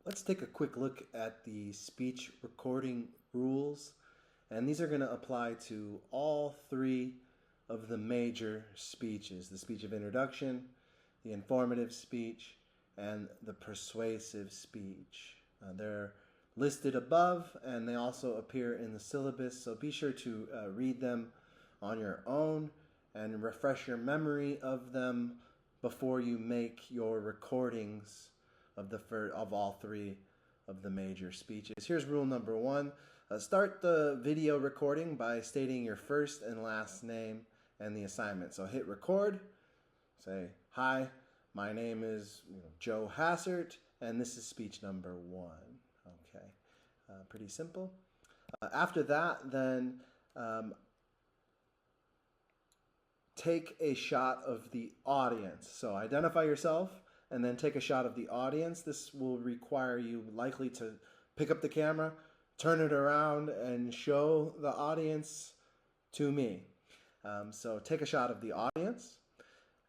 Let's take a quick look at the speech recording rules. And these are going to apply to all three of the major speeches: the speech of introduction, the informative speech, and the persuasive speech. They're listed above, and they also appear in the syllabus, so be sure to read them on your own and refresh your memory of them before you make your recordings of all three of the major speeches. Here's rule number one. Start the video recording by stating your first and last name and the assignment. So hit record, say, "Hi, my name is Joe Hassert, and this is speech number one." Okay, pretty simple. After that, then take a shot of the audience. So identify yourself and then take a shot of the audience. This will require you likely to pick up the camera, turn it around, and show the audience to me. So take a shot of the audience.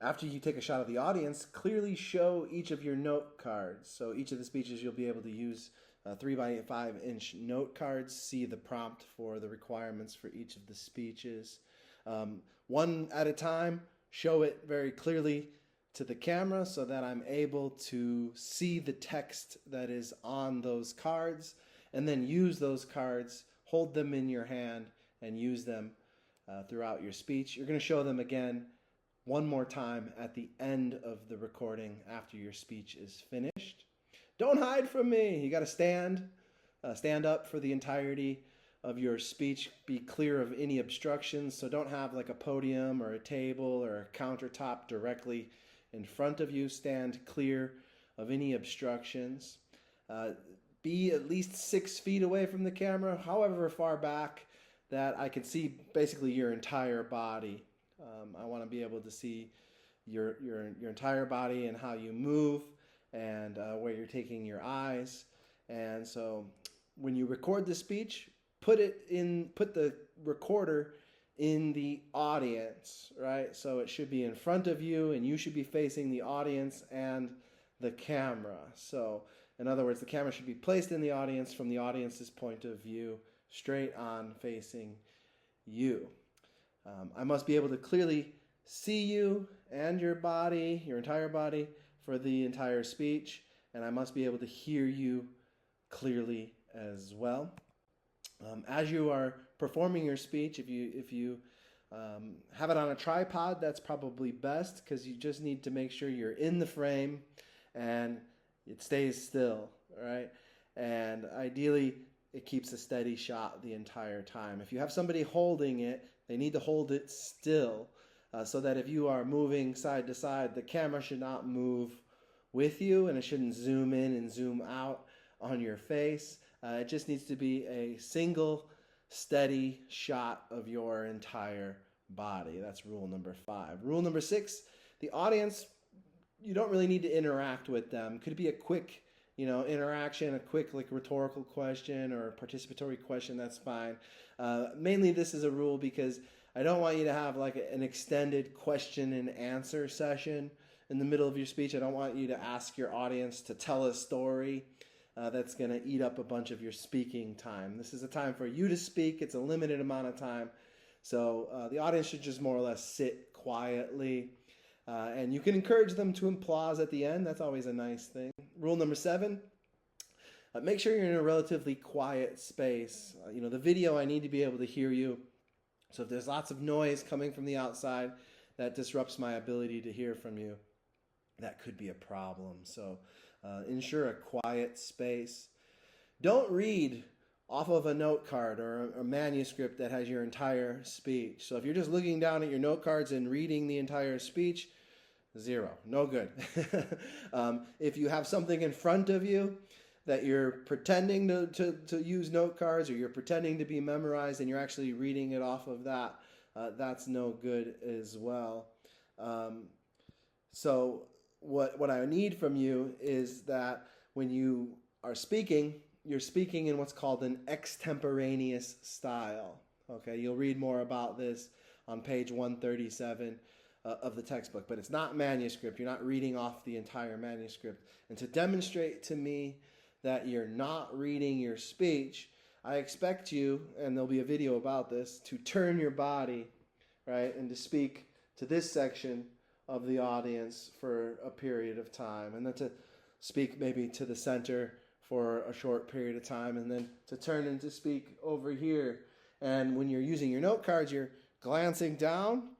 After you take a shot of the audience, clearly show each of your note cards. So each of the speeches you'll be able to use 3x5-inch note cards. See the prompt for the requirements for each of the speeches. One at a time, show it very clearly to the camera so that I'm able to see the text that is on those cards, and then use those cards, hold them in your hand, and use them throughout your speech. You're going to show them again one more time at the end of the recording after your speech is finished. Don't hide from me. You got to stand up for the entirety of your speech. Be clear of any obstructions. So don't have like a podium or a table or a countertop directly in front of you. Stand clear of any obstructions. Be at least 6 feet away from the camera, however far back that I can see basically your entire body. I want to be able to see your entire body and how you move and where you're taking your eyes. And so when you record the speech, put the recorder in the audience, right? So it should be in front of you, and you should be facing the audience and the camera. So in other words, the camera should be placed in the audience from the audience's point of view, straight on facing you. I must be able to clearly see you and your body, your entire body, for the entire speech, and I must be able to hear you clearly as well. As you are performing your speech, if you have it on a tripod, that's probably best, because you just need to make sure you're in the frame and it stays still, right? And ideally, it keeps a steady shot the entire time. If you have somebody holding it, they need to hold it still, so that if you are moving side to side, the camera should not move with you, and it shouldn't zoom in and zoom out on your face. It just needs to be a single, steady shot of your entire body. That's rule number 5. Rule number 6, the audience, you don't really need to interact with them. Could be a quick interaction, a quick rhetorical question or a participatory question, that's fine. Mainly this is a rule because I don't want you to have an extended question and answer session in the middle of your speech. I don't want you to ask your audience to tell a story that's going to eat up a bunch of your speaking time. This is a time for you to speak. It's a limited amount of time. So the audience should just more or less sit quietly. And you can encourage them to applause at the end. That's always a nice thing. Rule number 7, make sure you're in a relatively quiet space. The video, I need to be able to hear you. So if there's lots of noise coming from the outside, that disrupts my ability to hear from you. That could be a problem. So ensure a quiet space. Don't read off of a note card or a manuscript that has your entire speech. So if you're just looking down at your note cards and reading the entire speech, 0, no good. If you have something in front of you that you're pretending to use note cards, or you're pretending to be memorized and you're actually reading it off of that, that's no good as well. So what I need from you is that when you are speaking, you're speaking in what's called an extemporaneous style. Okay, you'll read more about this on page 137 of the textbook, but it's not manuscript. You're not reading off the entire manuscript. And to demonstrate to me that you're not reading your speech, I expect you, and there'll be a video about this, to turn your body, right, and to speak to this section of the audience for a period of time, and then to speak maybe to the center for a short period of time, and then to turn and to speak over here. And when you're using your note cards, you're glancing down,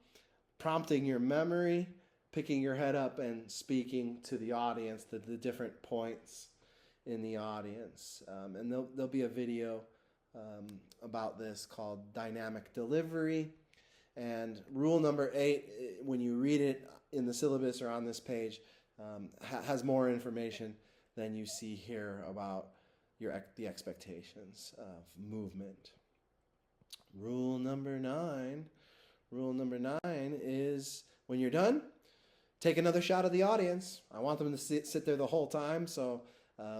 prompting your memory, picking your head up, and speaking to the audience, the different points in the audience. And there'll be a video about this called Dynamic Delivery. And rule number 8, when you read it in the syllabus or on this page, has more information than you see here about the expectations of movement. Rule number 9 is when you're done, take another shot of the audience. I want them to sit there the whole time, so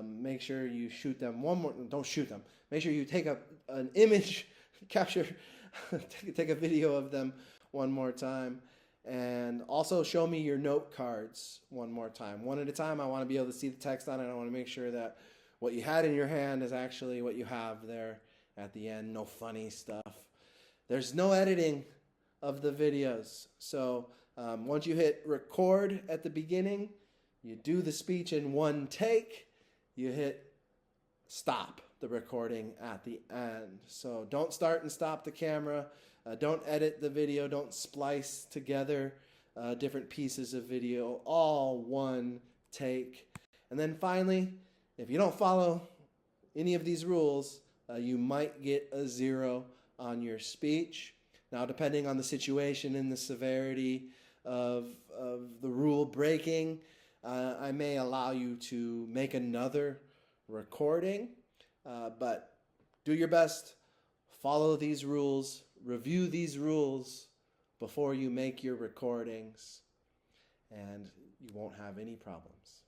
make sure you shoot them one more. Don't shoot them. Make sure you take an image, capture, take a video of them one more time. And also show me your note cards one more time. One at a time. I want to be able to see the text on it. I want to make sure that what you had in your hand is actually what you have there at the end. No funny stuff. There's no editing of the videos. So once you hit record at the beginning, you do the speech in one take. You hit stop the recording at the end. So don't start and stop the camera. Don't edit the video. Don't splice together different pieces of video. All one take. And then finally, if you don't follow any of these rules, you might get a 0 on your speech. Now, depending on the situation and the severity of the rule breaking, I may allow you to make another recording. But do your best. Follow these rules. Review these rules before you make your recordings, and you won't have any problems.